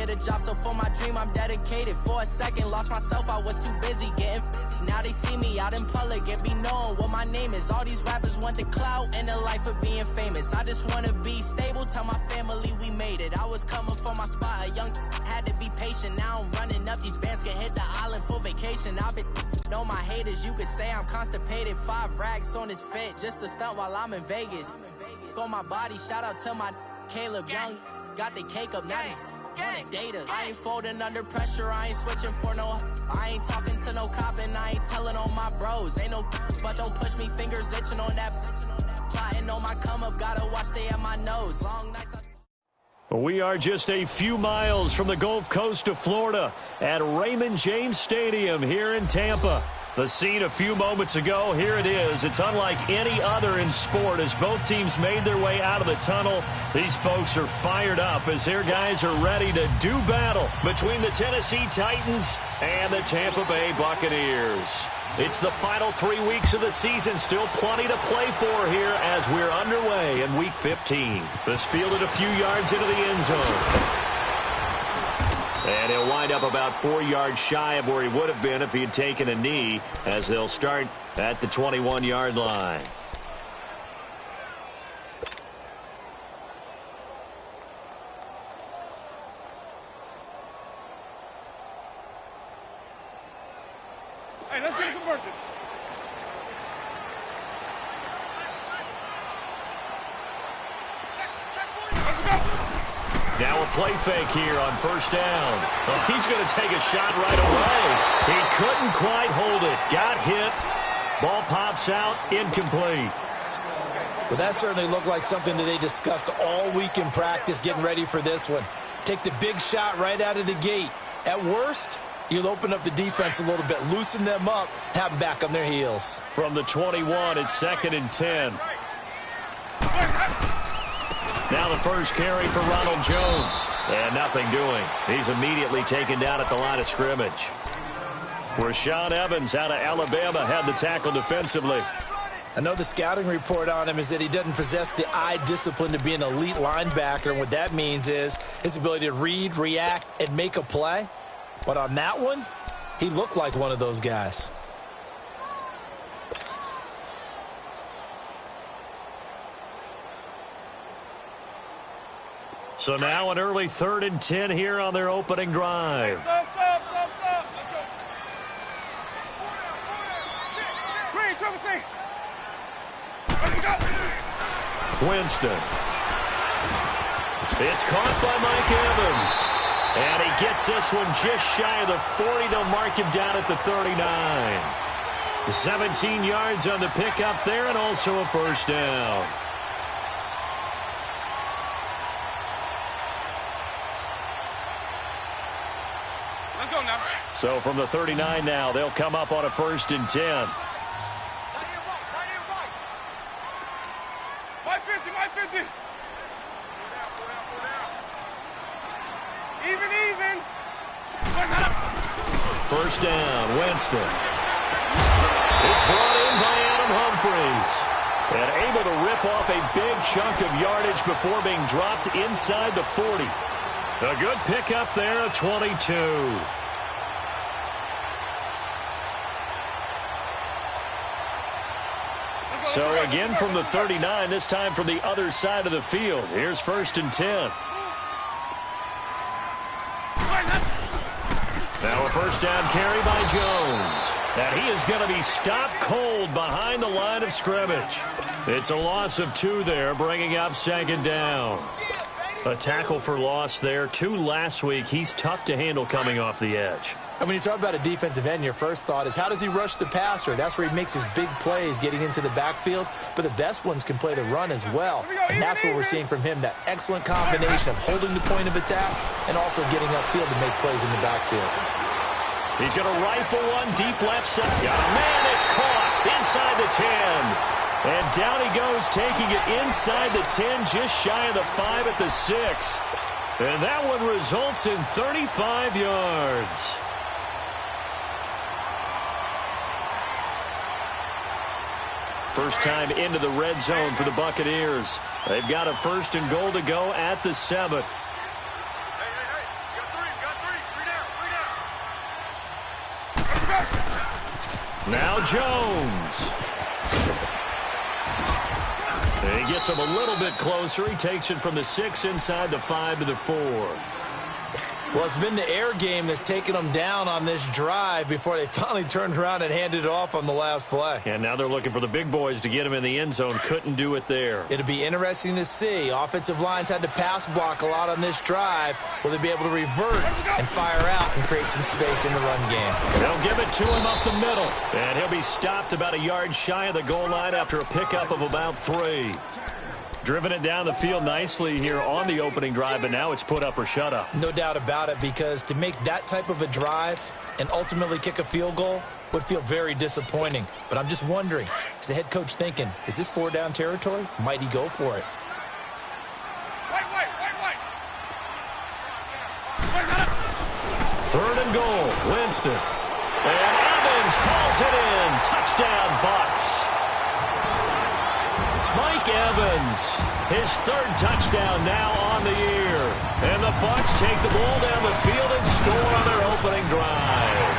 get a job, so for my dream I'm dedicated. For a second, lost myself, I was too busy getting now they see me out in public and be known what my name is. All these rappers want the clout and the life of being famous. I just wanna be stable, tell my family we made it. I was coming for my spot, a young had to be patient. Now I'm running up, these bands can hit the island for vacation. I've been know my haters, you could say I'm constipated. 5 racks on his fit, just to stunt while I'm in Vegas. On my body, shout out to my Caleb Young. Got the cake up, now these wanna date us. I ain't folding under pressure, I ain't switching for no. I ain't talking to no cop and I ain't telling on my bros. Ain't no but don't push me, fingers itching on that. Plotting on my come up, gotta watch stay at my nose. Long nights. We are just a few miles from the Gulf Coast of Florida at Raymond James Stadium here in Tampa. The scene a few moments ago, here it is. It's unlike any other in sport as both teams made their way out of the tunnel. These folks are fired up as their guys are ready to do battle between the Tennessee Titans and the Tampa Bay Buccaneers. It's the final 3 weeks of the season. Still plenty to play for here as we're underway in Week 15. This fielded a few yards into the end zone. And he'll wind up about 4 yards shy of where he would have been if he had taken a knee, as they'll start at the 21-yard line. Hey, let's get a conversion. Now a play fake here on first down. Oh, he's going to take a shot right away. He couldn't quite hold it. Got hit. Ball pops out. Incomplete. Well, that certainly looked like something that they discussed all week in practice getting ready for this one. Take the big shot right out of the gate. At worst, you'll open up the defense a little bit, loosen them up, have them back on their heels. From the 21, it's 2nd and 10. Now the first carry for Ronald Jones. And nothing doing. He's immediately taken down at the line of scrimmage. Rashaan Evans out of Alabama had the tackle defensively. I know the scouting report on him is that he doesn't possess the eye discipline to be an elite linebacker. And what that means is his ability to read, react, and make a play. But on that one, he looked like one of those guys. So now an early 3rd and 10 here on their opening drive. Winston. It's caught by Mike Evans. And he gets this one just shy of the 40. They'll mark him down at the 39. 17 yards on the pickup there and also a first down. So from the 39 now, they'll come up on a 1st and 10. Even. First down, Winston. It's brought in by Adam Humphries. And able to rip off a big chunk of yardage before being dropped inside the 40. A good pickup there, a 22. So again from the 39, this time from the other side of the field. Here's 1st and 10. Now a first down carry by Jones. And he is going to be stopped cold behind the line of scrimmage. It's a loss of 2 there, bringing up 2nd down. A tackle for loss there. 2 last week. He's tough to handle coming off the edge. And when you talk about a defensive end, your first thought is how does he rush the passer? That's where he makes his big plays getting into the backfield. But the best ones can play the run as well. And that's what we're seeing from him, that excellent combination of holding the point of attack and also getting upfield to make plays in the backfield. He's going to rifle one deep left side. Man, it's caught inside the 10. And down he goes, taking it inside the 10, just shy of the 5 at the 6. And that one results in 35 yards. First time into the red zone for the Buccaneers. They've got a 1st and goal to go at the 7. Now Jones. He gets him a little bit closer. He takes it from the 6 inside the 5 to the 4. Well, it's been the air game that's taken them down on this drive before they finally turned around and handed it off on the last play. And now they're looking for the big boys to get him in the end zone. Couldn't do it there. It'll be interesting to see. Offensive lines had to pass block a lot on this drive. Will they be able to revert and fire out and create some space in the run game? They'll give it to him up the middle. And he'll be stopped about a yard shy of the goal line after a pickup of about 3. Driven it down the field nicely here on the opening drive, but now it's put up or shut up. No doubt about it, because to make that type of a drive and ultimately kick a field goal would feel very disappointing. But I'm just wondering, is the head coach thinking, is this 4-down territory? Might he go for it? Wait. 3rd and goal, Winston. And Evans calls it in. Touchdown, Bucks. Mike Evans, his 3rd touchdown now on the year. And the Bucks take the ball down the field and score on their opening drive.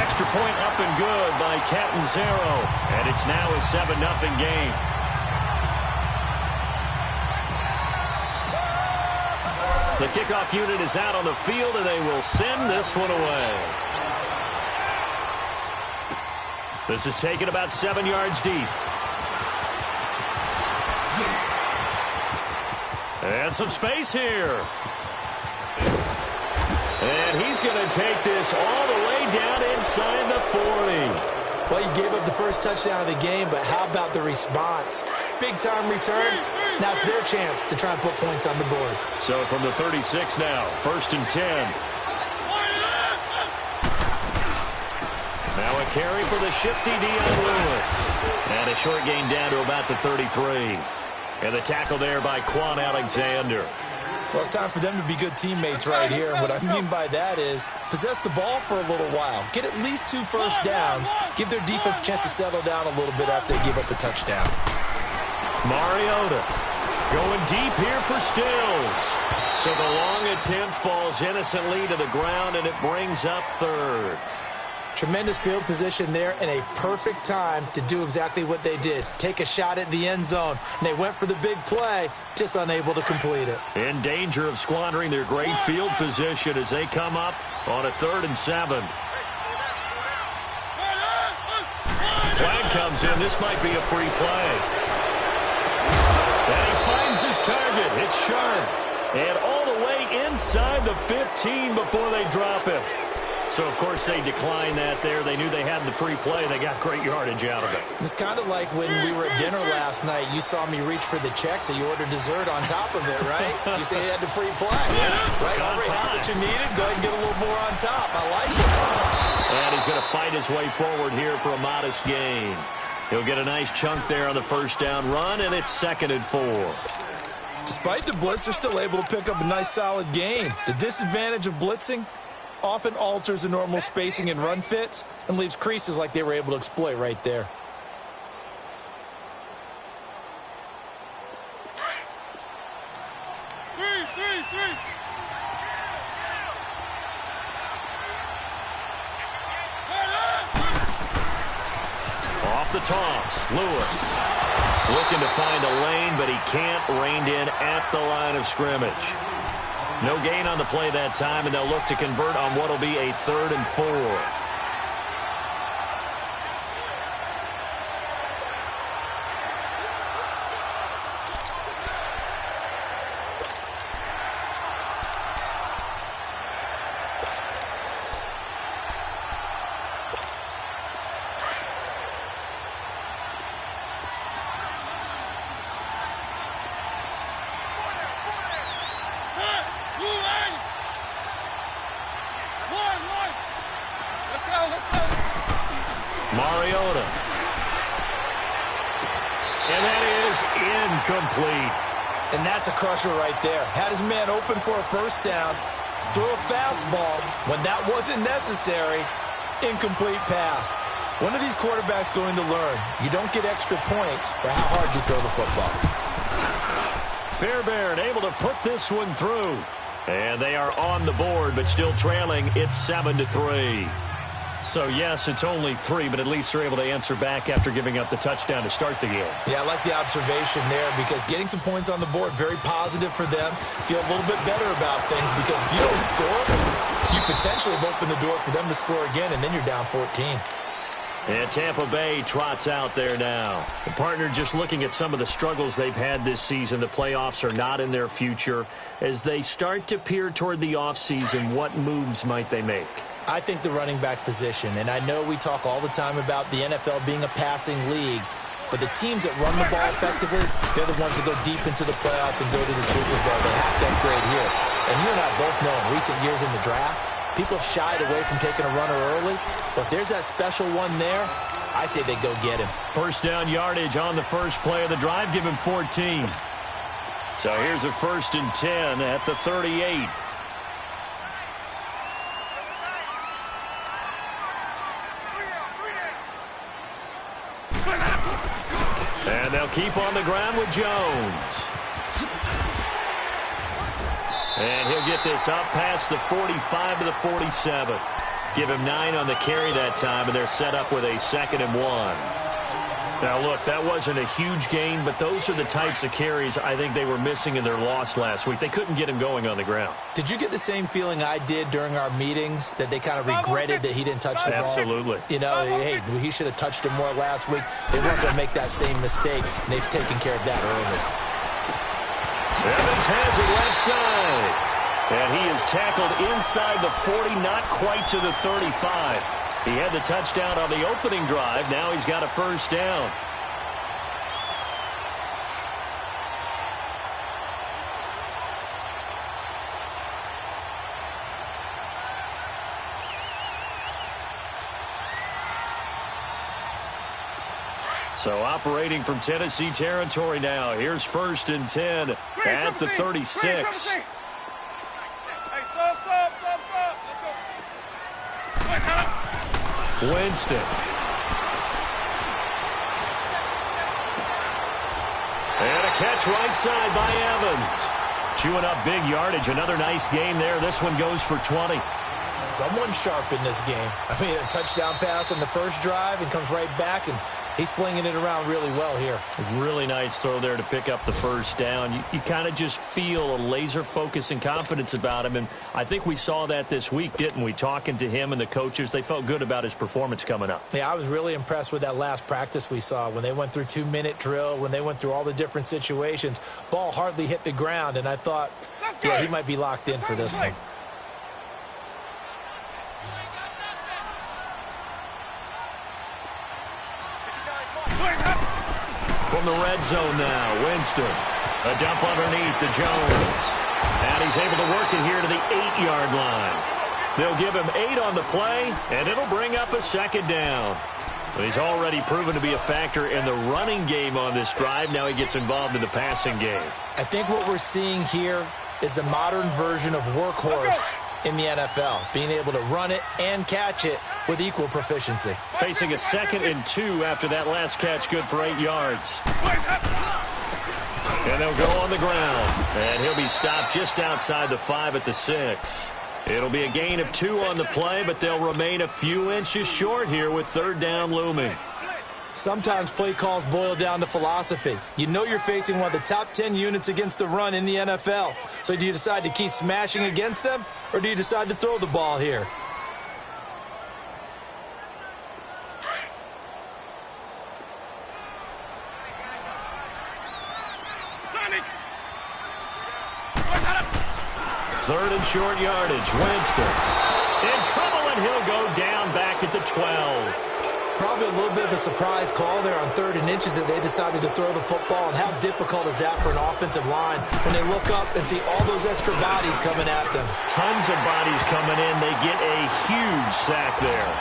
Extra point up and good by Catanzaro. And it's now a 7-0 game. The kickoff unit is out on the field, and they will send this one away. This is taken about 7 yards deep. And some space here. And he's going to take this all the way down inside the 40. Well, you gave up the first touchdown of the game, but how about the response? Big-time return. Now it's their chance to try and put points on the board. So from the 36 now, 1st and 10. Now a carry for the shifty Dion Lewis. And a short gain down to about the 33. And the tackle there by Quan Alexander. Well, it's time for them to be good teammates right here. And what I mean by that is possess the ball for a little while. Get at least 2 first downs. Give their defense a chance to settle down a little bit after they give up a touchdown. Mariota going deep here for Stills. So the long attempt falls innocently to the ground, and it brings up 3rd. Tremendous field position there and a perfect time to do exactly what they did. Take a shot at the end zone. And they went for the big play, just unable to complete it. In danger of squandering their great field position as they come up on a 3rd and 7. Flag comes in. This might be a free play. And he finds his target. It's Sharp. And all the way inside the 15 before they drop him. So, of course, they declined that there. They knew they had the free play. They got great yardage out of it. It's kind of like when we were at dinner last night. You saw me reach for the check, so you ordered dessert on top of it, right? You say you had the free play. Yeah, right? Already had what you needed. Go ahead and get a little more on top. I like it. And he's going to fight his way forward here for a modest gain. He'll get a nice chunk there on the 1st down run, and it's 2nd and 4. Despite the blitz, they're still able to pick up a nice, solid gain. The disadvantage of blitzing often alters the normal spacing and run fits and leaves creases like they were able to exploit right there. Three. Off the toss, Lewis looking to find a lane, but he can't. Reined in at the line of scrimmage. No gain on the play that time, and they'll look to convert on what will be a 3rd and 4. Mariota. And that is incomplete. And that's a crusher right there. Had his man open for a 1st down. Threw a fastball when that wasn't necessary. Incomplete pass. When are these quarterbacks going to learn? You don't get extra points for how hard you throw the football. Fairbairn able to put this one through. And they are on the board, but still trailing. It's 7-3. So, yes, it's only 3, but at least they're able to answer back after giving up the touchdown to start the game. Yeah, I like the observation there because getting some points on the board, very positive for them. Feel a little bit better about things because if you don't score, you potentially have opened the door for them to score again, and then you're down 14. And Tampa Bay trots out there now. The partner just looking at some of the struggles they've had this season. The playoffs are not in their future. As they start to peer toward the offseason, what moves might they make? I think the running back position, and I know we talk all the time about the NFL being a passing league, but the teams that run the ball effectively, they're the ones that go deep into the playoffs and go to the Super Bowl. They have to upgrade here. And you and I both know in recent years in the draft, people have shied away from taking a runner early, but there's that special one there. I say they go get him. First down yardage on the first play of the drive. Give him 14. So here's a 1st and 10 at the 38. And they'll keep on the ground with Jones. And he'll get this up past the 45 to the 47. Give him 9 on the carry that time, and they're set up with a 2nd and 1. Now, look, that wasn't a huge gain, but those are the types of carries I think they were missing in their loss last week. They couldn't get him going on the ground. Did you get the same feeling I did during our meetings, that they kind of regretted that he didn't touch the ball? Absolutely. You know, hey, he should have touched it more last week. They weren't going to make that same mistake, and they've taken care of that early. Evans has it left side. And he is tackled inside the 40, not quite to the 35. He had the touchdown on the opening drive. Now he's got a 1st down. So operating from Tennessee territory now. Here's 1st and 10 at the 36. Winston. And a catch right side by Evans. Chewing up big yardage. Another nice game there. This one goes for 20. Someone sharp in this game. I mean, a touchdown pass on the first drive and comes right back, and he's flinging it around really well here. Really nice throw there to pick up the 1st down. You kind of just feel a laser focus and confidence about him, and I think we saw that this week, didn't we? Talking to him and the coaches, they felt good about his performance coming up. Yeah, I was really impressed with that last practice we saw when they went through 2-minute drill, when they went through all the different situations. Ball hardly hit the ground, and I thought, yeah, he might be locked in for this one. From the red zone now, Winston. A dump underneath to Jones. And he's able to work it here to the 8-yard line. They'll give him 8 on the play, and it'll bring up a 2nd down. He's already proven to be a factor in the running game on this drive. Now he gets involved in the passing game. I think what we're seeing here is the modern version of workhorse in the NFL, being able to run it and catch it with equal proficiency. Facing a 2nd and 2 after that last catch, good for 8 yards. And they'll go on the ground. And he'll be stopped just outside the 5 at the 6. It'll be a gain of 2 on the play, but they'll remain a few inches short here with 3rd down looming. Sometimes play calls boil down to philosophy. You know you're facing one of the top 10 units against the run in the NFL. So do you decide to keep smashing against them, or do you decide to throw the ball here? Third and short yardage. Winston in trouble, and he'll go down back at the 12. Probably a little bit of a surprise call there on 3rd and inches that they decided to throw the football. And how difficult is that for an offensive line when they look up and see all those extra bodies coming at them? Tons of bodies coming in. They get a huge sack there.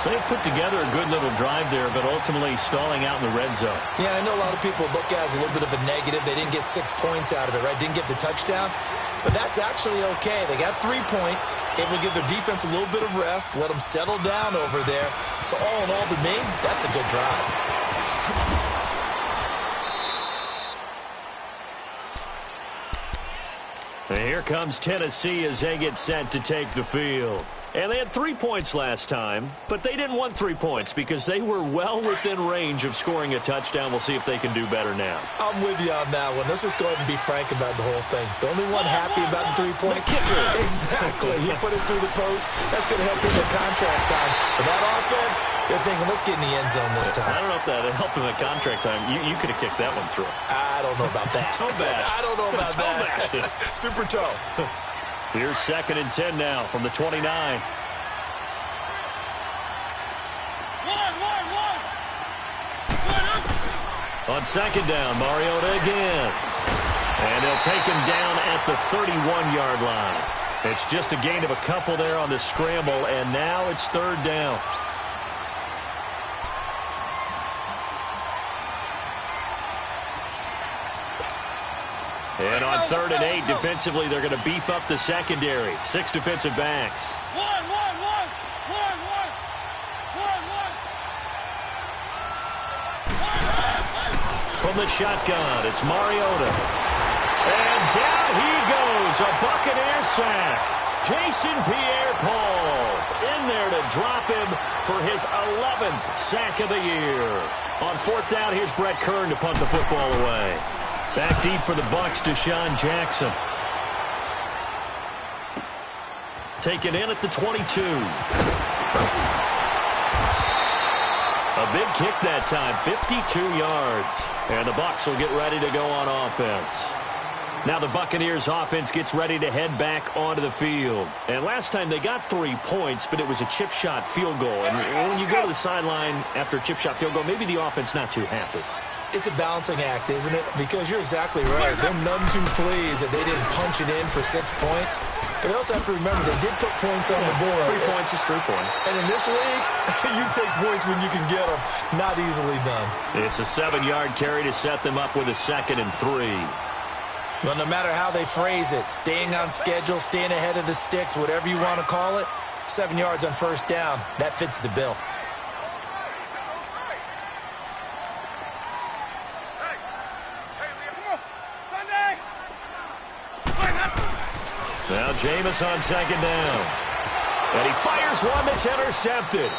So they put together a good little drive there, but ultimately stalling out in the red zone. Yeah, I know a lot of people look at it as a little bit of a negative. They didn't get 6 points out of it, right? Didn't get the touchdown. But that's actually okay. They got 3 points. It will give their defense a little bit of rest, let them settle down over there. So all in all, to me, that's a good drive. And here comes Tennessee as they get set to take the field. And they had 3 points last time, but they didn't want 3 points because they were well within range of scoring a touchdown. We'll see if they can do better now. I'm with you on that one. Let's just go ahead and be frank about the whole thing. The only one happy about the three-point kicker. Exactly. He put it through the post. That's going to help him in contract time. But that offense, they're thinking, let's get in the end zone this time. I don't know if that helped him at contract time. You could have kicked that one through. I don't know about that. Toe bash. I don't know about that. Super toe. Here's 2nd and 10 now from the 29. On 2nd down, Mariota again. And they'll take him down at the 31-yard line. It's just a gain of a couple there on the scramble, and now it's 3rd down. And on 3rd and 8, defensively, they're going to beef up the secondary. 6 defensive backs. From the shotgun, it's Mariota. And down he goes, a Buccaneer sack. Jason Pierre-Paul in there to drop him for his 11th sack of the year. On 4th down, here's Brett Kern to punt the football away. Back deep for the Bucs, Deshaun Jackson. Taken in at the 22. A big kick that time, 52 yards. And the Bucs will get ready to go on offense. Now the Buccaneers offense gets ready to head back onto the field. And last time they got 3 points, but it was a chip shot field goal. And when you go to the sideline after a chip shot field goal, maybe the offense not too happy. It's a balancing act, isn't it? Because you're exactly right. They're none too pleased that they didn't punch it in for 6 points. But they also have to remember they did put points on the board. 3 points is 3 points. And in this league, you take points when you can get them. Not easily done. It's a 7-yard carry to set them up with a 2nd and 3. Well, no matter how they phrase it, staying on schedule, staying ahead of the sticks, whatever you want to call it, 7 yards on 1st down, that fits the bill. Now Jameis on 2nd down. And he fires one that's intercepted.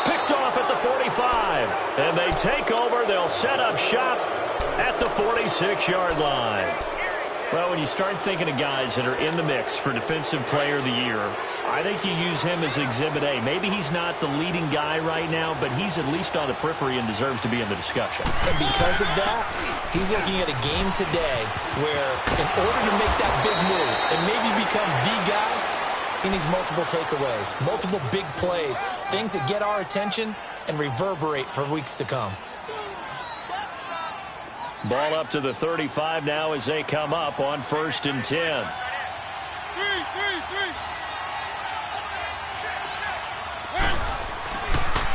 Picked off at the 45. And they take over. They'll set up shop at the 46-yard line. Well, when you start thinking of guys that are in the mix for Defensive Player of the Year, I think you use him as Exhibit A. Maybe he's not the leading guy right now, but he's at least on the periphery and deserves to be in the discussion. And because of that, he's looking at a game today where in order to make that big move and maybe become the guy, he needs multiple takeaways, multiple big plays, things that get our attention and reverberate for weeks to come. Ball up to the 35 now as they come up on 1st and 10.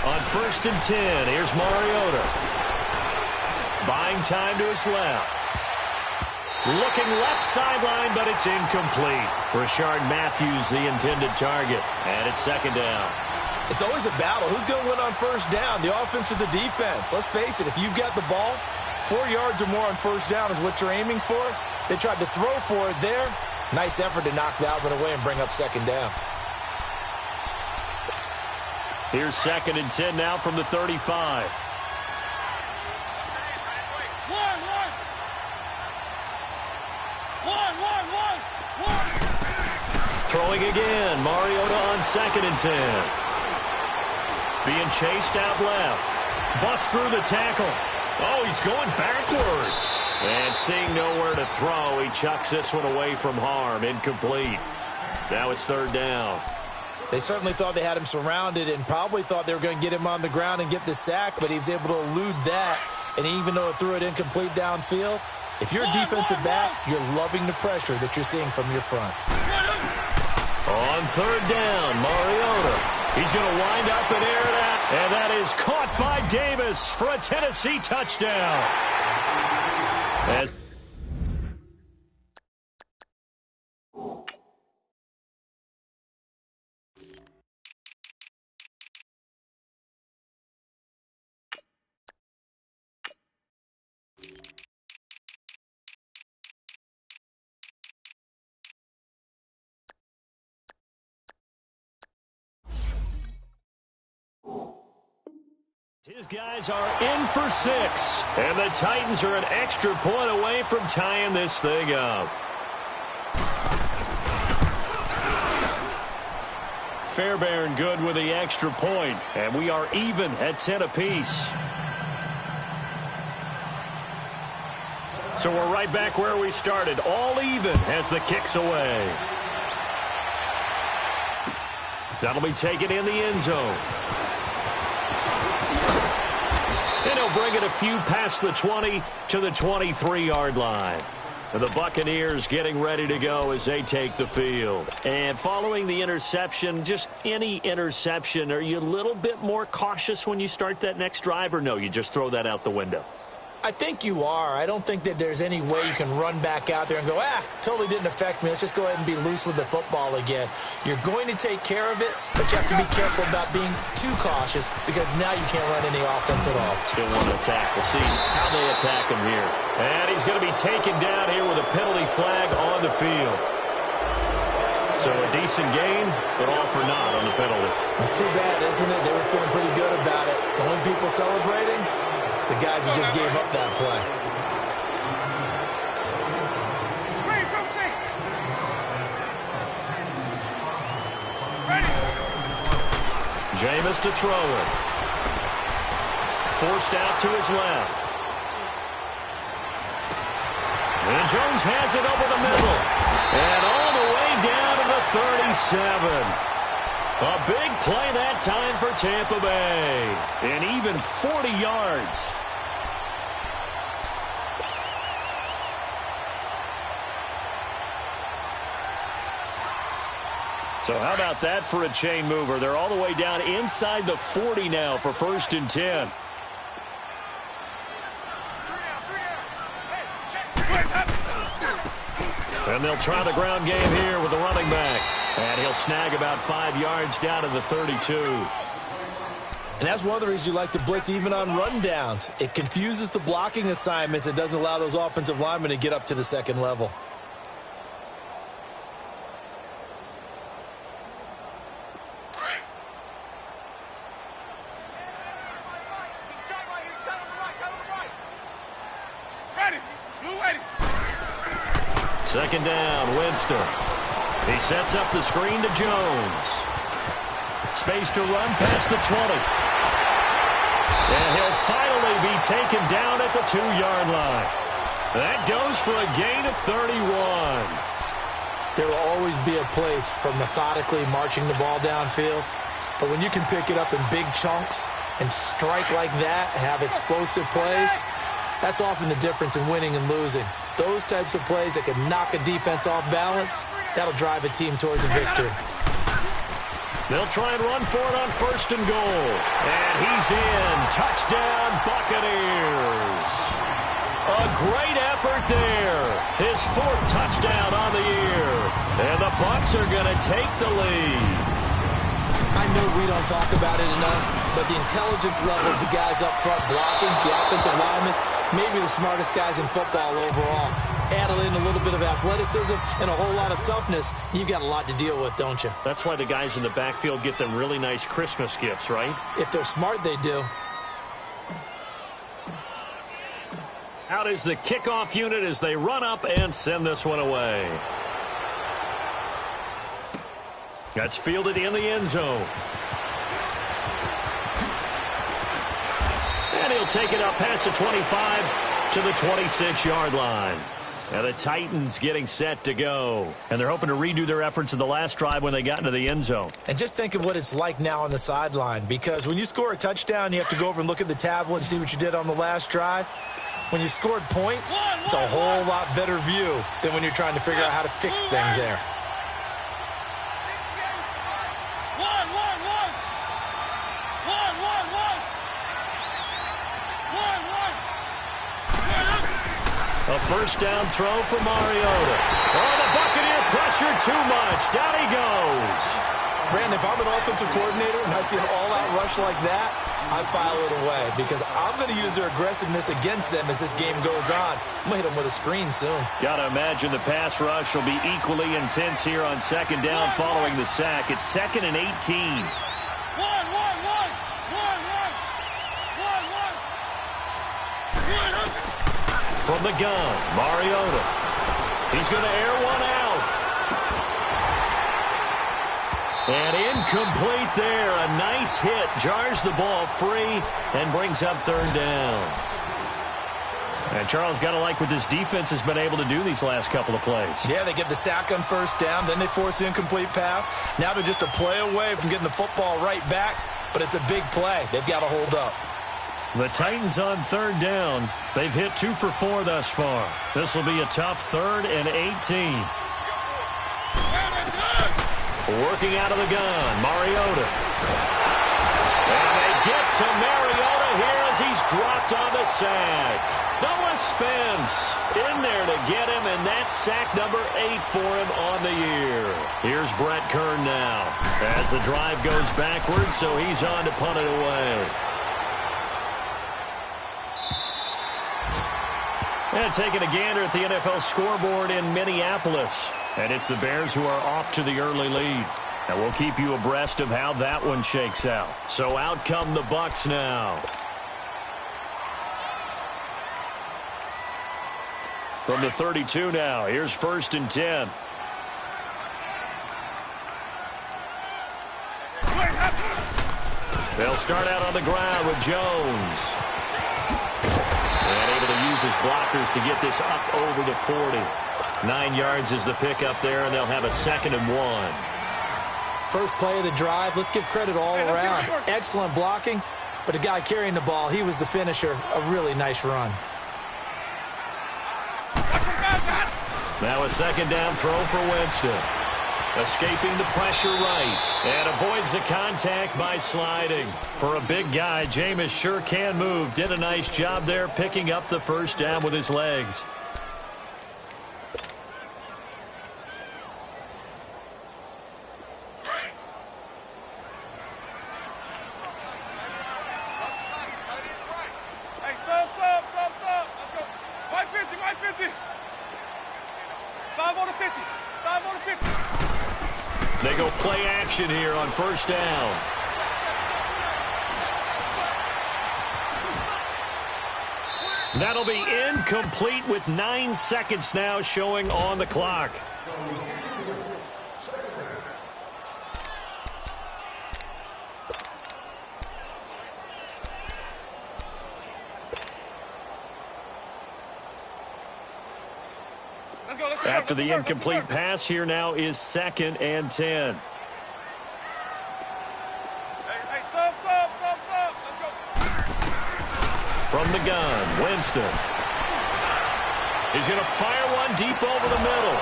On 1st and 10, here's Mariota. Buying time to his left. Looking left sideline, but it's incomplete. Rashard Matthews, the intended target. And it's 2nd down. It's always a battle. Who's going to win on 1st down, the offense or the defense? Let's face it, if you've got the ball, 4 yards or more on 1st down is what you're aiming for. They tried to throw for it there. Nice effort to knock that one away and bring up 2nd down. Here's 2nd and 10 now from the 35. Throwing again. Mariota on 2nd and 10. Being chased out left. Bust through the tackle. Oh, he's going backwards. And seeing nowhere to throw, he chucks this one away from harm. Incomplete. Now it's 3rd down. They certainly thought they had him surrounded and probably thought they were going to get him on the ground and get the sack, but he was able to elude that. And even though it threw it incomplete downfield, if you're a defensive back, you're loving the pressure that you're seeing from your front. On 3rd down, Mariota. He's going to wind up and air it out. And that is caught by Davis for a Tennessee touchdown. As His guys are in for 6, and the Titans are an extra point away from tying this thing up. Fairbairn good with the extra point, and we are even at 10 apiece. So we're right back where we started, all even as the kick's away. That'll be taken in the end zone. And he'll bring it a few past the 20 to the 23-yard line. And the Buccaneers getting ready to go as they take the field. And following the interception, just any interception, are you a little bit more cautious when you start that next drive, or no, you just throw that out the window? I think you are. I don't think that there's any way you can run back out there and go, totally didn't affect me. Let's just go ahead and be loose with the football again. You're going to take care of it, but you have to be careful about being too cautious because now you can't run any offense at all. Still want to attack. We'll see how they attack him here. And he's going to be taken down here with a penalty flag on the field. So a decent gain, but all for naught on the penalty. It's too bad, isn't it? They were feeling pretty good about it. The only people celebrating, the guys who just gave up that play. Jameis to throw it. Forced out to his left. And Jones has it over the middle. And all the way down to the 37. A big play that time for Tampa Bay. And even 40 yards. So how about that for a chain mover? They're all the way down inside the 40 now for 1st and 10. And they'll try the ground game here with the running back. And he'll snag about 5 yards down to the 32. And that's one of the reasons you like to blitz even on rundowns. It confuses the blocking assignments. It doesn't allow those offensive linemen to get up to the second level. Second down, Winston. He sets up the screen to Jones. Space to run past the 20. And he'll finally be taken down at the 2-yard line. That goes for a gain of 31. There will always be a place for methodically marching the ball downfield. But when you can pick it up in big chunks and strike like that, have explosive plays, that's often the difference in winning and losing. Those types of plays that can knock a defense off balance, that'll drive a team towards a victory. They'll try and run for it on 1st and goal. And he's in. Touchdown, Buccaneers. A great effort there. His 4th touchdown on the year. And the Bucs are going to take the lead. I know we don't talk about it enough, but the intelligence level of the guys up front blocking, the offensive linemen, maybe the smartest guys in football overall. Add in a little bit of athleticism and a whole lot of toughness, you've got a lot to deal with, don't you? That's why the guys in the backfield get them really nice Christmas gifts, right? If they're smart, they do. Out is the kickoff unit as they run up and send this one away. That's fielded in the end zone. And he'll take it up past the 25 to the 26-yard line. And the Titans getting set to go. And they're hoping to redo their efforts in the last drive when they got into the end zone. And just think of what it's like now on the sideline. Because when you score a touchdown, you have to go over and look at the tablet and see what you did on the last drive. When you scored points, it's a whole lot better view than when you're trying to figure out how to fix things there. A first down throw for Mariota. Oh, the Buccaneer pressure too much. Down he goes. Brandon, if I'm an offensive coordinator and I see an all-out rush like that, I file it away because I'm going to use their aggressiveness against them as this game goes on. I'm going to hit them with a screen soon. Got to imagine the pass rush will be equally intense here on second down following the sack. It's 2nd and 18. from the gun, Mariota. He's going to air one out. And incomplete there. A nice hit. Jars the ball free and brings up third down. And Charles, got to like what this defense has been able to do these last couple of plays. Yeah, they get the sack on first down, then they force the incomplete pass. Now they're just a play away from getting the football right back, but it's a big play. They've got to hold up. The Titans on third down. They've hit 2 for 4 thus far. This will be a tough 3rd and 18. Working out of the gun, Mariota. And they get to Mariota here as he's dropped on the sack. Noah Spence in there to get him, and that's sack number 8 for him on the year. Here's Brett Kern now as the drive goes backwards, so he's on to punt it away. And taking a gander at the NFL scoreboard in Minneapolis. And it's the Bears who are off to the early lead. And we'll keep you abreast of how that one shakes out. So out come the Bucs now. From the 32 now, here's 1st and 10. They'll start out on the ground with Jones. And able to use his blockers to get this up over the 40. 9 yards is the pickup there, and they'll have a 2nd and 1. First play of the drive, let's give credit all around. Excellent blocking, but the guy carrying the ball, he was the finisher. A really nice run. Now a 2nd down throw for Winston. Escaping the pressure right. And avoids the contact by sliding. For a big guy, Jameis sure can move. Did a nice job there picking up the first down with his legs. They go play action here on first down. That'll be incomplete with 9 seconds now showing on the clock. After the incomplete pass, here now is 2nd and 10. From the gun, Winston. He's going to fire one deep over the middle.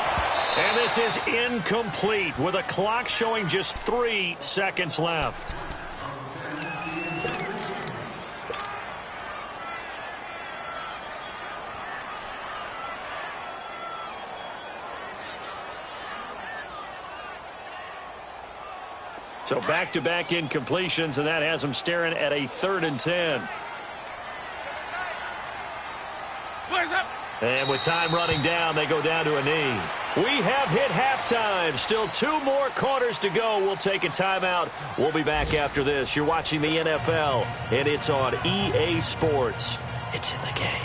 And this is incomplete with a clock showing just 3 seconds left. So back-to-back incompletions, and that has them staring at a 3rd and 10. And with time running down, they go down to a knee. We have hit halftime. Still 2 more quarters to go. We'll take a timeout. We'll be back after this. You're watching the NFL, and it's on EA Sports. It's in the game.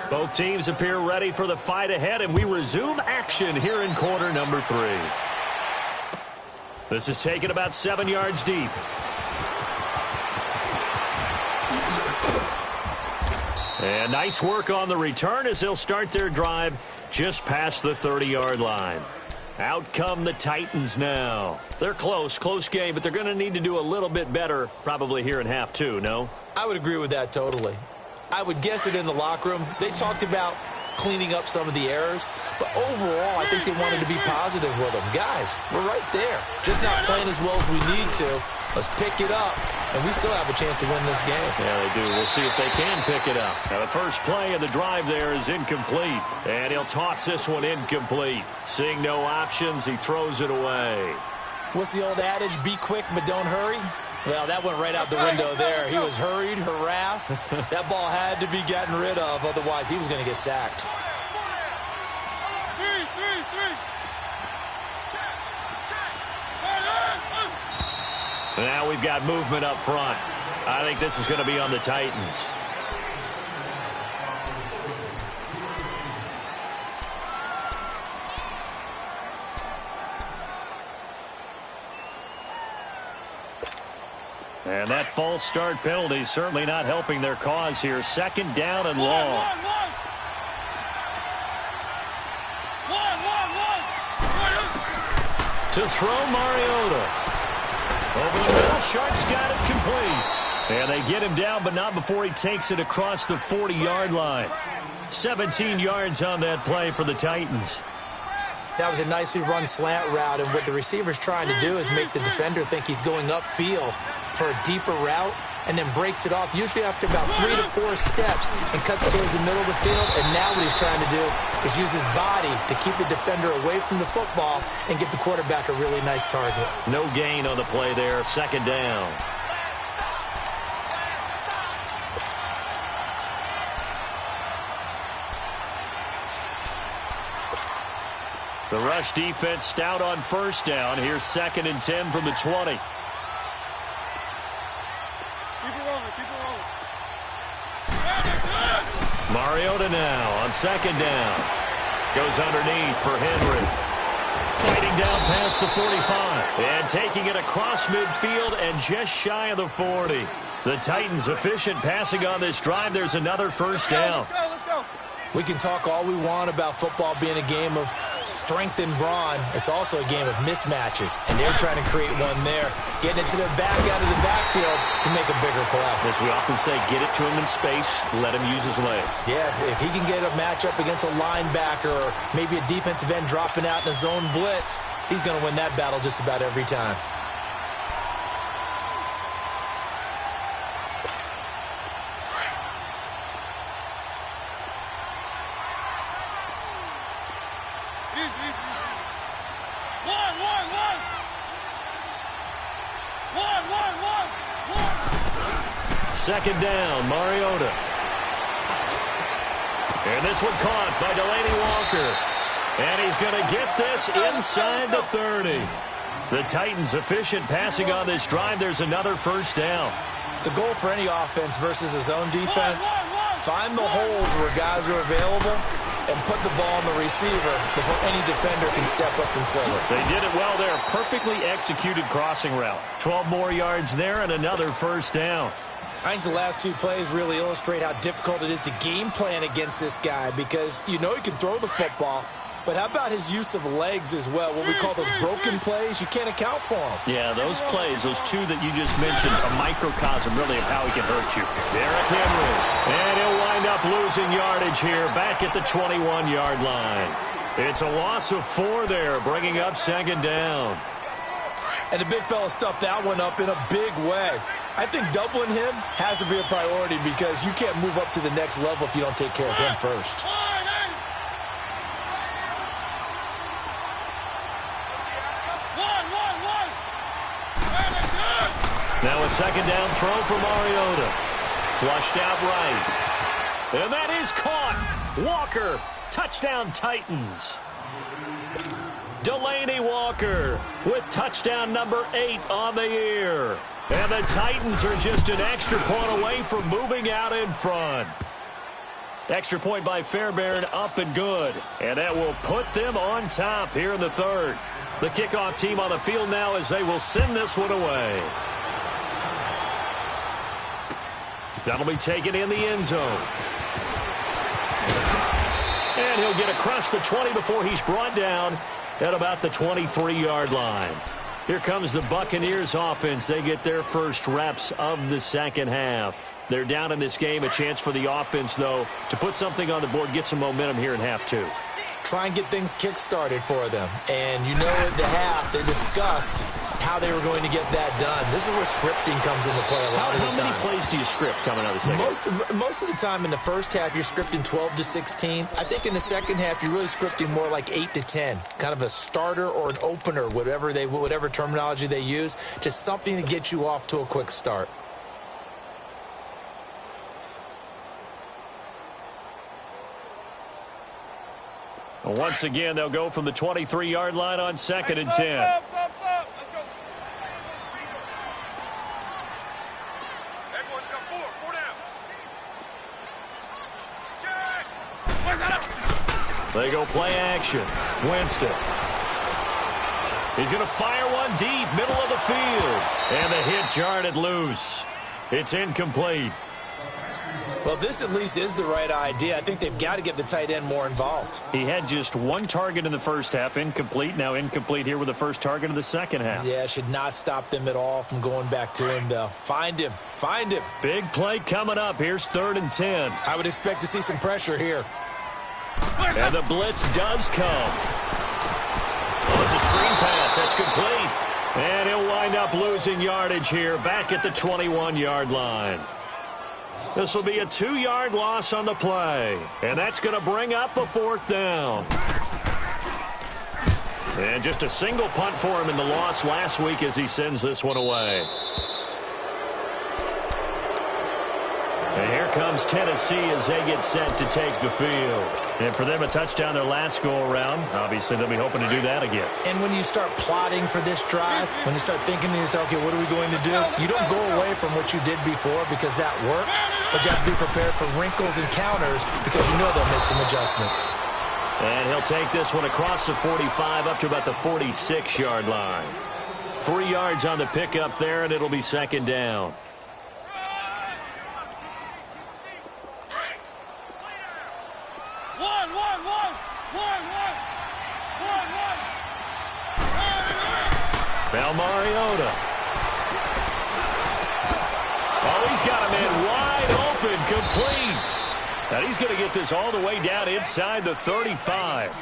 Both teams appear ready for the fight ahead, and we resume action here in quarter number 3. This is taken about 7 yards deep. And nice work on the return as they'll start their drive just past the 30-yard line. Out come the Titans now. They're close game, but they're going to need to do a little bit better probably here in half 2, no? I would agree with that totally. I would guess it in the locker room. They talked about cleaning up some of the errors, but overall, I think they wanted to be positive with them. Guys, we're right there. Just not playing as well as we need to. Let's pick it up, and we still have a chance to win this game. Yeah, they do. We'll see if they can pick it up. Now, the first play of the drive there is incomplete, and he'll toss this one incomplete. Seeing no options, he throws it away. What's the old adage, be quick but don't hurry? Well, that went right out the window there. He was hurried, harassed. That ball had to be gotten rid of, otherwise he was going to get sacked. Now we've got movement up front. I think this is going to be on the Titans. And that false start penalty certainly not helping their cause here. Second down and long. To throw, Mariota. Over the middle, Sharp's got it complete. And they get him down, but not before he takes it across the 40-yard line. 17 yards on that play for the Titans. That was a nicely run slant route, and what the receiver's trying to do is make the defender think he's going upfield for a deeper route, and then breaks it off, usually after about 3 to 4 steps, and cuts towards the middle of the field. And now what he's trying to do is use his body to keep the defender away from the football and give the quarterback a really nice target. No gain on the play there, second down. The rush defense stout on first down. Here's 2nd and 10 from the 20. Keep it rolling, keep it rolling. Mariota now on 2nd down. Goes underneath for Henry. Fighting down past the 45. And taking it across midfield and just shy of the 40. The Titans efficient passing on this drive. There's another first down. Let's go. We can talk all we want about football being a game of strength and brawn. It's also a game of mismatches, and they're trying to create one there, getting it to their back out of the backfield to make a bigger play. As we often say, get it to him in space, let him use his leg. Yeah, if he can get a matchup against a linebacker or maybe a defensive end dropping out in a zone blitz, he's going to win that battle just about every time. Second down, Mariota. And this one caught by Delaney Walker. And he's going to get this inside the 30. The Titans efficient passing on this drive. There's another first down. The goal for any offense versus a zone defense, find the holes where guys are available and put the ball on the receiver before any defender can step up and fill it. They did it well there. Perfectly executed crossing route. 12 more yards there and another first down. I think the last two plays really illustrate how difficult it is to game plan against this guy, because you know he can throw the football, but how about his use of legs as well? What we call those broken plays, you can't account for them. Yeah, those plays, those two that you just mentioned, a microcosm really of how he can hurt you. Derrick Henry, and he'll wind up losing yardage here back at the 21-yard line. It's a loss of 4 there, bringing up second down. And the big fella stuffed that one up in a big way. I think doubling him has to be a priority, because you can't move up to the next level if you don't take care of him first. Now a second down throw for Mariota. Flushed out right. And that is caught. Walker, touchdown Titans. Delaney Walker with touchdown number 8 on the year. And the Titans are just an extra point away from moving out in front. Extra point by Fairbairn, up and good. And that will put them on top here in the third. The kickoff team on the field now as they will send this one away. That'll be taken in the end zone. And he'll get across the 20 before he's brought down at about the 23-yard line. Here comes the Buccaneers offense. They get their first reps of the second half. They're down in this game. A chance for the offense, though, to put something on the board, get some momentum here in half 2. Try and get things kick-started for them. And you know at the half, they discussed how they were going to get that done. This is where scripting comes into play a lot of the time. How many plays do you script coming out of the second? Most of the time in the first half, you're scripting 12 to 16. I think in the second half, you're really scripting more like 8 to 10. Kind of a starter or an opener, whatever terminology they use. Just something to get you off to a quick start. Once again, they'll go from the 23-yard line on second and 10. Stop. Let's go. Everyone's got 4 down. Check. They go play action. Winston. He's going to fire one deep, middle of the field. And the hit jarred it loose. It's incomplete. Well, this at least is the right idea. I think they've got to get the tight end more involved. He had just one target in the first half, incomplete. Now incomplete here with the first target of the second half. Yeah, should not stop them at all from going back to him, though. Find him. Find him. Big play coming up. Here's 3rd and 10. I would expect to see some pressure here. And the blitz does come. Oh, it's a screen pass. That's complete. And he'll wind up losing yardage here back at the 21-yard line. This will be a 2-yard loss on the play. And that's going to bring up a 4th down. And just a single punt for him in the loss last week as he sends this one away. And here comes Tennessee as they get set to take the field. And for them, a touchdown their last go-around. Obviously, they'll be hoping to do that again. And when you start plotting for this drive, when you start thinking to yourself, okay, what are we going to do? You don't go away from what you did before because that worked, but you have to be prepared for wrinkles and counters because you know they'll make some adjustments. And he'll take this one across the 45 up to about the 46-yard line. 3 yards on the pickup there, and it'll be 2nd down. Now Mariota. Oh, he's got a man wide open, complete. And he's going to get this all the way down inside the 35.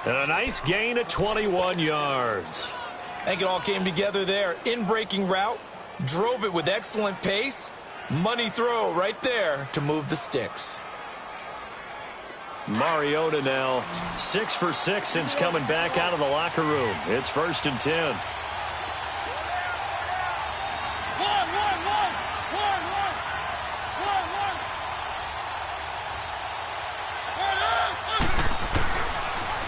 And a nice gain of 21 yards. I think it all came together there. In-breaking route, drove it with excellent pace. Money throw right there to move the sticks. Mariota now 6 for 6 since coming back out of the locker room. It's 1st and 10.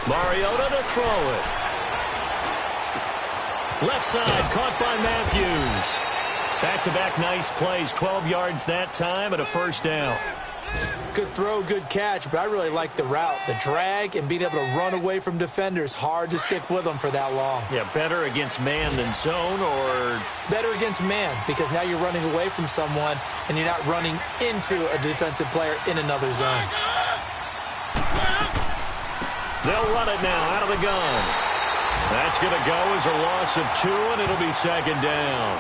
Mariota to throw it. Left side, caught by Matthews. Back-to-back nice plays, 12 yards that time and a 1st down. Good throw, good catch, but I really like the route. The drag and being able to run away from defenders, hard to stick with them for that long. Yeah, better against man than zone, or? Better against man, because now you're running away from someone and you're not running into a defensive player in another zone. They'll run it now out of the gun. That's going to go as a loss of 2, and it'll be 2nd down.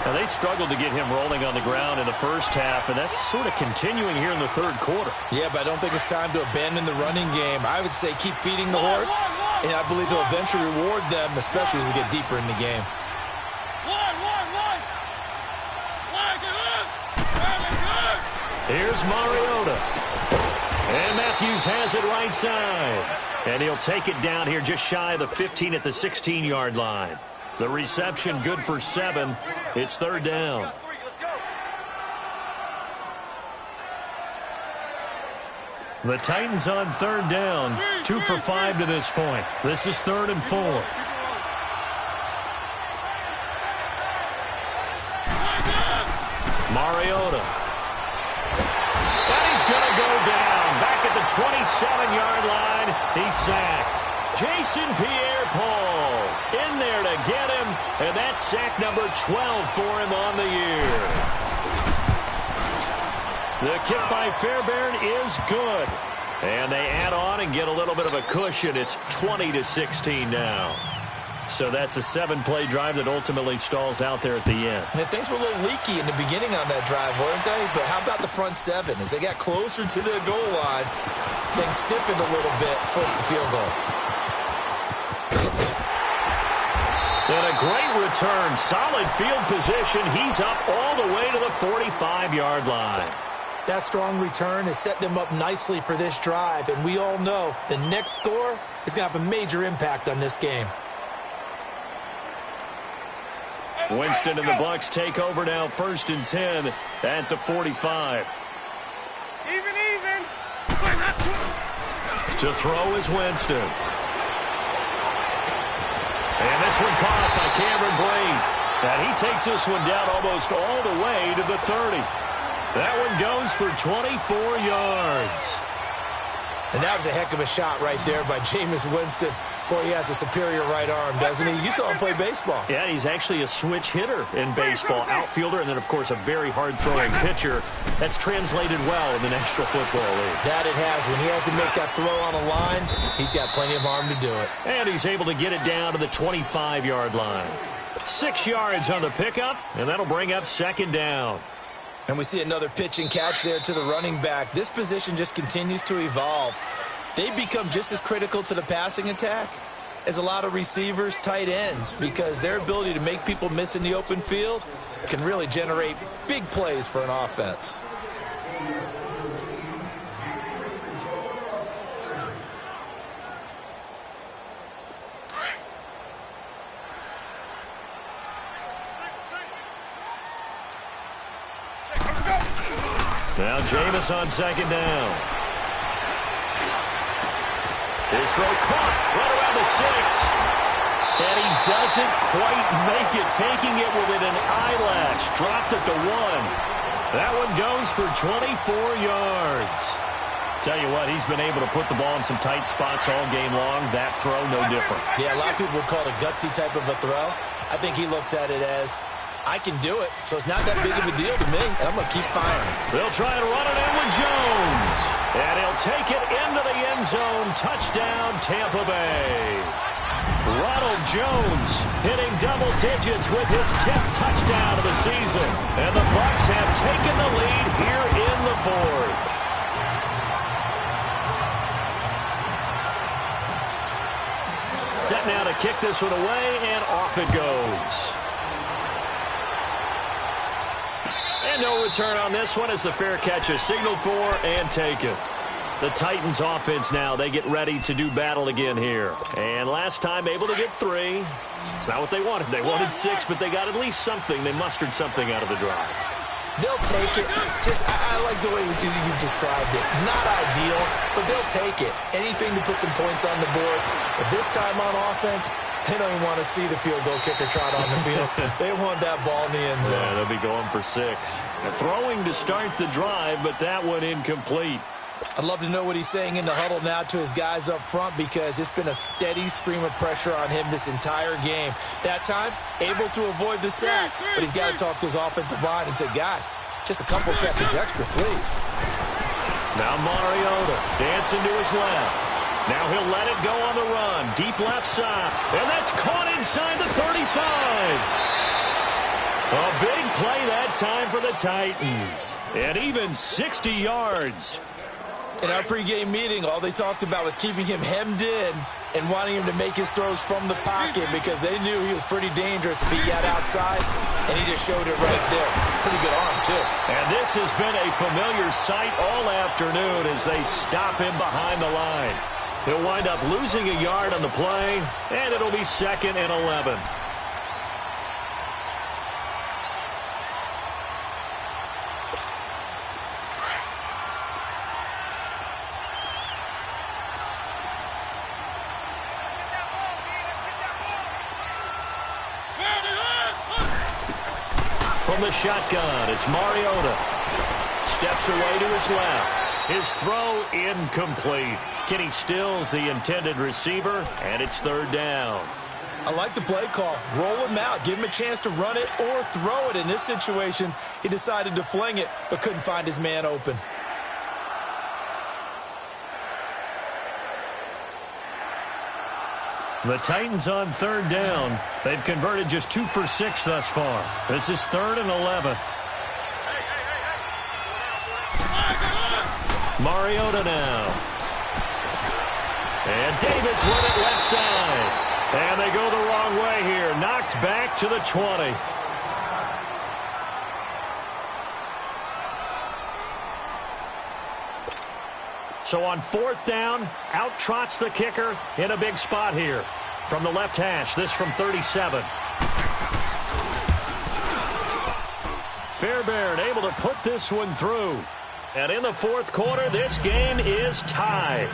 Now, they struggled to get him rolling on the ground in the first half, and that's sort of continuing here in the 3rd quarter. Yeah, but I don't think it's time to abandon the running game. I would say keep feeding the horse, and I believe he'll eventually reward them, especially as we get deeper in the game. Here's Mariota. And Matthews has it right side. And he'll take it down here just shy of the 15 at the 16-yard line. The reception good for 7. It's 3rd down. The Titans on 3rd down. 2 for 5 to this point. This is 3rd and 4. Mariota. And he's going to go down. Back at the 27-yard line. He's sacked. Jason Pierre-Paul in there to get him, and that's sack number 12 for him on the year. The kick by Fairbairn is good, and they add on and get a little bit of a cushion. It's 20-16 now. So that's a 7-play drive that ultimately stalls out there at the end. And things were a little leaky in the beginning on that drive, weren't they? But how about the front 7? As they got closer to the goal line, things stiffened a little bit, forced the field goal. And a great return. Solid field position. He's up all the way to the 45-yard line. That strong return has set them up nicely for this drive. And we all know the next score is going to have a major impact on this game. Winston and the Bucs take over now, 1st and 10 at the 45. Even. To throw is Winston. And this one caught by Cameron Brate. And he takes this one down almost all the way to the 30. That one goes for 24 yards. And that was a heck of a shot right there by Jameis Winston. Boy, he has a superior right arm, doesn't he? You saw him play baseball. Yeah, he's actually a switch hitter in baseball. Outfielder and then, of course, a very hard-throwing pitcher. That's translated well in the National Football League. That it has. When he has to make that throw on a line, he's got plenty of arm to do it. And he's able to get it down to the 25-yard line. 6 yards on the pickup, and that'll bring up second down. And we see another pitch and catch there to the running back. This position just continues to evolve. They become just as critical to the passing attack as a lot of receivers, tight ends, because their ability to make people miss in the open field can really generate big plays for an offense. Now Jameis on second down. His throw caught right around the 6. And he doesn't quite make it, taking it within an eyelash. Dropped at the 1. That one goes for 24 yards. Tell you what, he's been able to put the ball in some tight spots all game long. That throw, no different. Yeah, a lot of people would call it a gutsy type of a throw. I think he looks at it as, I can do it, so it's not that big of a deal to me, and I'm going to keep firing. They'll try and run it in with Jones. And he'll take it into the end zone. Touchdown, Tampa Bay. Ronald Jones hitting double digits with his 10th touchdown of the season. And the Bucs have taken the lead here in the 4th. Set now to kick this one away, and off it goes. And no return on this one as the fair catch is signaled for and taken. The Titans offense now, they get ready to do battle again here. And last time able to get 3. It's not what they wanted. They wanted 6, but they got at least something. They mustered something out of the drive. They'll take it. I like the way you've described it. Not ideal, but they'll take it. Anything to put some points on the board. But this time on offense, they don't even want to see the field goal kicker trot on the field. They want that ball in the end zone. Yeah, they'll be going for 6. They're throwing to start the drive, but that one incomplete. I'd love to know what he's saying in the huddle now to his guys up front, because it's been a steady stream of pressure on him this entire game. That time, able to avoid the sack, but he's got to talk to his offensive line and say, guys, just a couple seconds extra, please. Now Mariota dancing to his left. Now he'll let it go on the run. Deep left side. And that's caught inside the 35. A big play that time for the Titans. And even 60 yards. In our pregame meeting, all they talked about was keeping him hemmed in and wanting him to make his throws from the pocket, because they knew he was pretty dangerous if he got outside, and he just showed it right there. Pretty good arm, too. And this has been a familiar sight all afternoon as they stop him behind the line. He'll wind up losing a yard on the play, and it'll be 2nd and 11. From the shotgun, it's Mariota. Steps away to his left. His throw incomplete. Kenny Stills, the intended receiver, and it's 3rd down. I like the play call. Roll him out. Give him a chance to run it or throw it. In this situation, he decided to fling it, but couldn't find his man open. The Titans on 3rd down. They've converted just 2 for 6 thus far. This is 3rd and 11. Mariota now. And Davis with it left side. And they go the wrong way here. Knocked back to the 20. So on 4th down, out trots the kicker in a big spot here. From the left hash, this from 37. Fairbairn able to put this one through. And in the 4th quarter, this game is tied.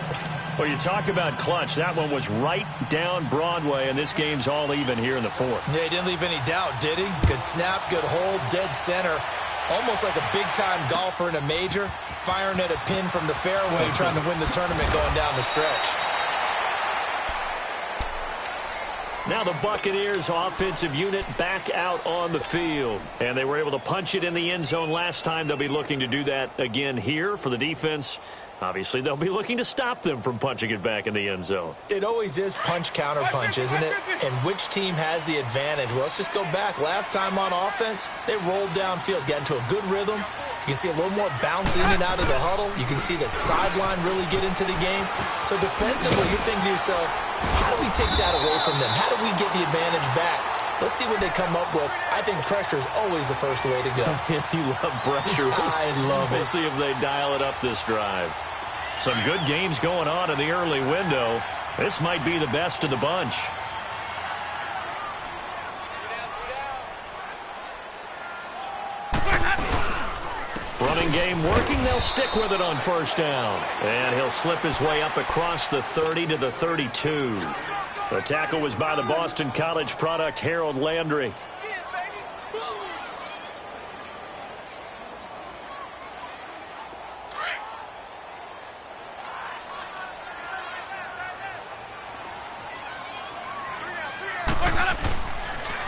Well, you talk about clutch. That one was right down Broadway, and this game's all even here in the 4th. Yeah, he didn't leave any doubt, did he? Good snap, good hold, dead center. Almost like a big-time golfer in a major, firing at a pin from the fairway, trying to win the tournament going down the stretch. Now the Buccaneers offensive unit back out on the field. And they were able to punch it in the end zone last time. They'll be looking to do that again here for the defense. Obviously, they'll be looking to stop them from punching it back in the end zone. It always is punch-counter-punch, isn't it? And which team has the advantage? Well, let's just go back. Last time on offense, they rolled downfield, got into a good rhythm. You can see a little more bounce in and out of the huddle. You can see the sideline really get into the game. So defensively, you're thinking to yourself, how do we take that away from them? How do we get the advantage back? Let's see what they come up with. I think pressure is always the first way to go. You love pressure. I love it. We'll see if they dial it up this drive. Some good games going on in the early window. This might be the best of the bunch. Running game working. They'll stick with it on first down. And he'll slip his way up across the 30 to the 32. The tackle was by the Boston College product, Harold Landry.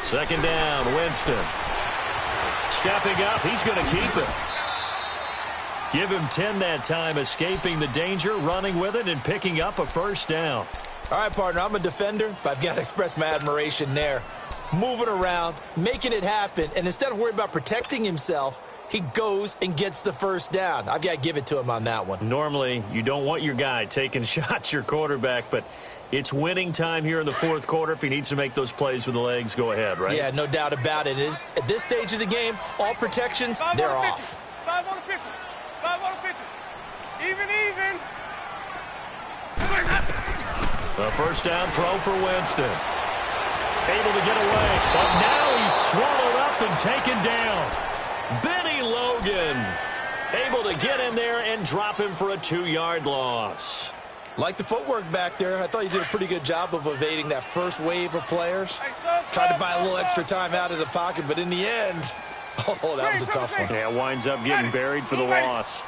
Second down, Winston. Stepping up, he's going to keep it. Give him 10 that time, escaping the danger, running with it, and picking up a first down. All right, partner, I'm a defender, but I've got to express my admiration there. Moving around, making it happen, and instead of worrying about protecting himself, he goes and gets the first down. I've got to give it to him on that one. Normally, you don't want your guy taking shots, your quarterback, but it's winning time here in the fourth quarter. If he needs to make those plays with the legs, go ahead, right? Yeah, no doubt about it. At this stage of the game, all protections, they're off. 5 on the 50. 5 on the 50. Even. A first down throw for Winston. Able to get away, but now he's swallowed up and taken down. Benny Logan able to get in there and drop him for a 2-yard loss. Like the footwork back there, I thought you did a pretty good job of evading that first wave of players. Tried to buy a little extra time out of the pocket, but in the end, oh, that was a tough one. Yeah, winds up getting buried for the loss.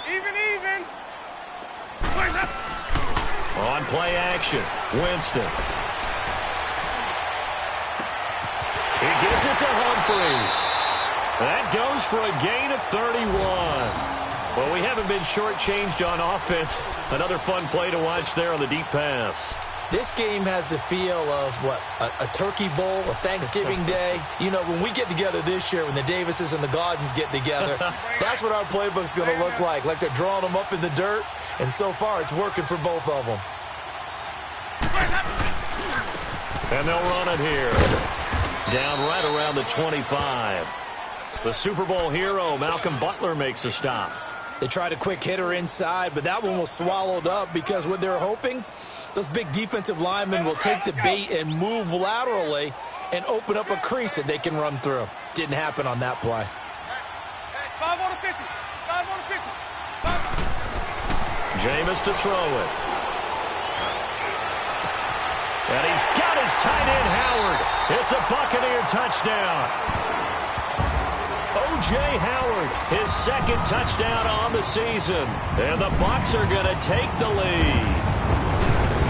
Even. On play action, Winston. He gives it to Humphreys. That goes for a gain of 31. Well, we haven't been shortchanged on offense. Another fun play to watch there on the deep pass. This game has the feel of, a turkey bowl, a Thanksgiving day. You know, when we get together this year, when the Davises and the Gaudens get together, that's what our playbook's going to look like they're drawing them up in the dirt, and so far it's working for both of them. And they'll run it here. Down right around the 25. The Super Bowl hero, Malcolm Butler, makes a stop. They tried a quick hitter inside, but that one was swallowed up because what they're hoping, those big defensive linemen will take the bait and move laterally and open up a crease that they can run through. Didn't happen on that play. 5 on the 50. 5 on the 50. Jameis to throw it. And he's got his tight end, Howard. It's a Buccaneer touchdown. O.J. Howard, his second touchdown on the season. And the Bucs are going to take the lead.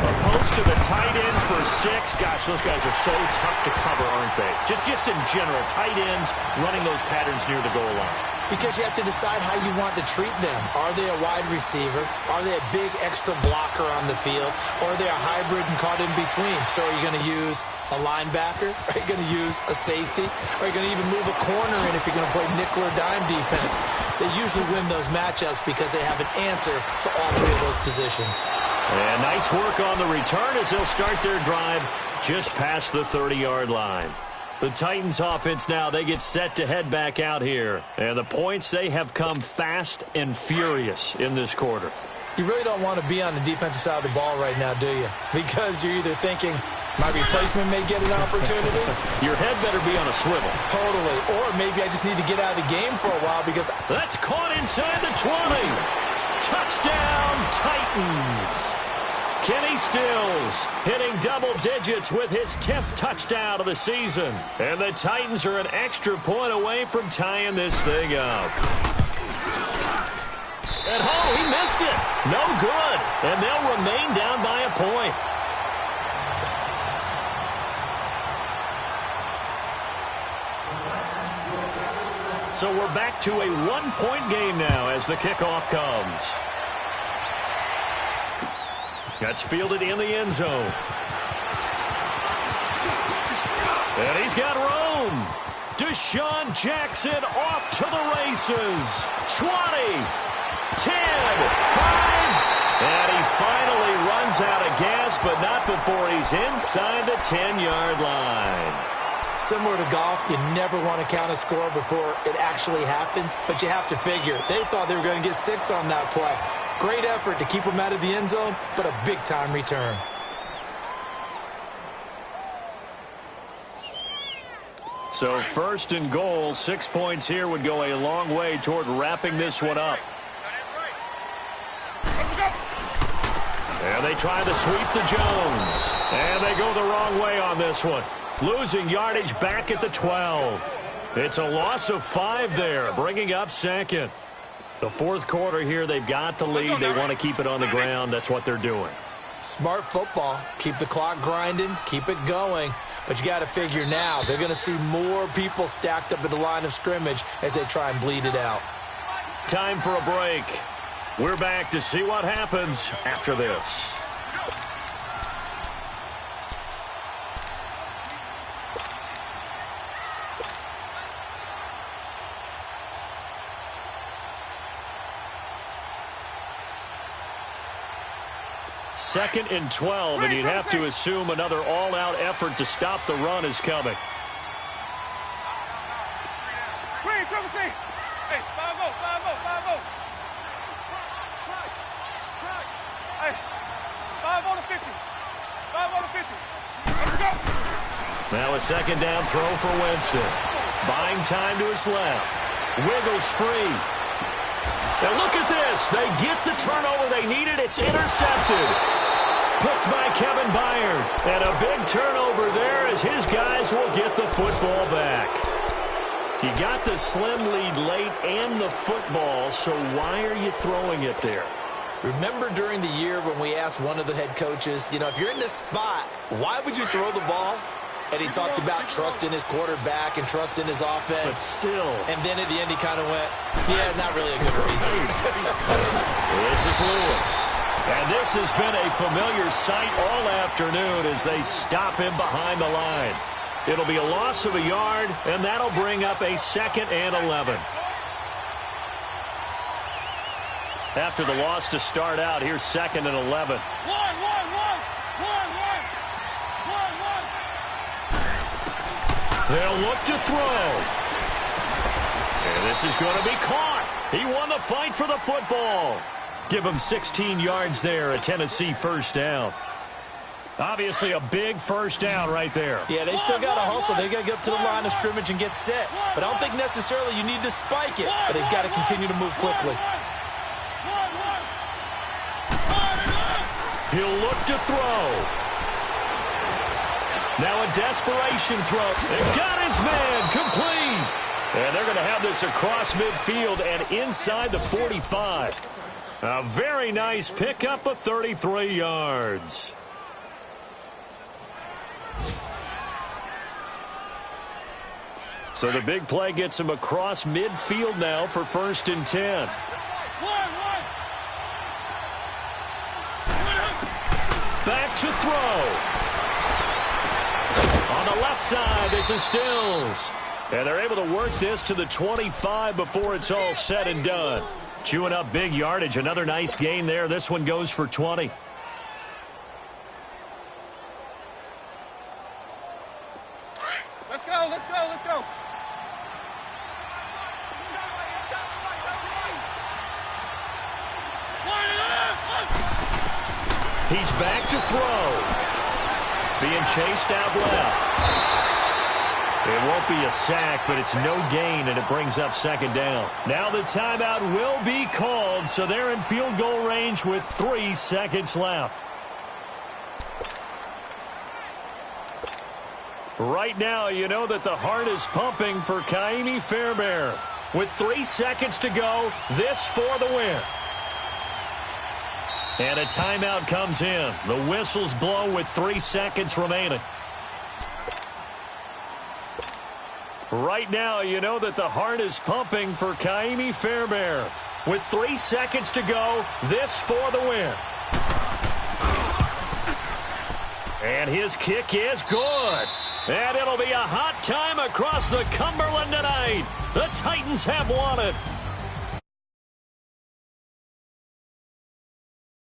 A post to the tight end for 6. Gosh, those guys are so tough to cover, aren't they? Just in general, tight ends running those patterns near the goal line. Because you have to decide how you want to treat them. Are they a wide receiver? Are they a big extra blocker on the field? Or are they a hybrid and caught in between? So are you going to use a linebacker? Are you going to use a safety? Are you going to even move a corner in if you're going to play nickel or dime defense? They usually win those matchups because they have an answer for all 3 of those positions. And nice work on the return as they'll start their drive just past the 30-yard line. The Titans offense now, they get set to head back out here. And the points, they have come fast and furious in this quarter. You really don't want to be on the defensive side of the ball right now, do you? Because you're either thinking, my replacement may get an opportunity. Your head better be on a swivel. Totally. Or maybe I just need to get out of the game for a while because... That's caught inside the 20. Touchdown, Titans. Kenny Stills hitting double digits with his 10th touchdown of the season. And the Titans are an extra point away from tying this thing up. And he missed it. No good. And they'll remain down by a point. So we're back to a one-point game now as the kickoff comes. That's fielded in the end zone. And he's got room. Deshaun Jackson off to the races. 20, 10, 5. And he finally runs out of gas, but not before he's inside the 10-yard line. Similar to golf, you never want to count a score before it actually happens, but you have to figure they thought they were going to get 6 on that play. Great effort to keep them out of the end zone, but a big-time return. So first and goal, 6 points here would go a long way toward wrapping this one up. And they try to sweep to Jones. And they go the wrong way on this one. Losing yardage back at the 12. It's a loss of 5 there, bringing up second. The fourth quarter here, they've got the lead. They want to keep it on the ground. That's what they're doing. Smart football. Keep the clock grinding. Keep it going. But you got to figure now they're going to see more people stacked up at the line of scrimmage as they try and bleed it out. Time for a break. We're back to see what happens after this. Second and 12, and you'd have to assume another all-out effort to stop the run is coming. Hey, 5-0. Hey, 5 on the 50. 5 on the 50. Let's go. Now a second down throw for Winston. Buying time to his left. Wiggles free. And look at this. They get the turnover they needed. It's intercepted. Picked by Kevin Byard. And a big turnover there as his guys will get the football back. You got the slim lead late and the football, so why are you throwing it there? Remember during the year when we asked one of the head coaches, if you're in this spot, why would you throw the ball? And he talked about trust in his quarterback and trust in his offense. But still. And then at the end he kind of went, yeah, not really a good reason. This is Lewis. And this has been a familiar sight all afternoon as they stop him behind the line. It'll be a loss of a yard, and that'll bring up a 2nd and 11. After the loss to start out, here's 2nd and 11. They'll look to throw. And this is going to be caught. He won the fight for the football. Give him 16 yards there, a Tennessee first down. Obviously a big first down right there. Yeah, they still got to hustle. They got to get up to the line of scrimmage and get set. But I don't think necessarily you need to spike it. But they've got to continue to move quickly. He'll look to throw. Now a desperation throw. And got his man complete. And they're going to have this across midfield and inside the 45. A very nice pickup of 33 yards. So the big play gets him across midfield now for 1st and 10. Back to throw. On the left side, this is Stills. And they're able to work this to the 25 before it's all said and done. Chewing up big yardage. Another nice gain there. This one goes for 20. Let's go. He's back to throw. Being chased out left. It won't be a sack, but it's no gain, and it brings up 2nd down. Now the timeout will be called, so they're in field goal range with 3 seconds left. Right now, you know that the heart is pumping for Kaimi Fairbairn. With 3 seconds to go, this for the win. And a timeout comes in. The whistle's blown with 3 seconds remaining. Right now, you know that the heart is pumping for Kaimi Fairbairn. With 3 seconds to go, this for the win. And his kick is good. And it'll be a hot time across the Cumberland tonight. The Titans have won it.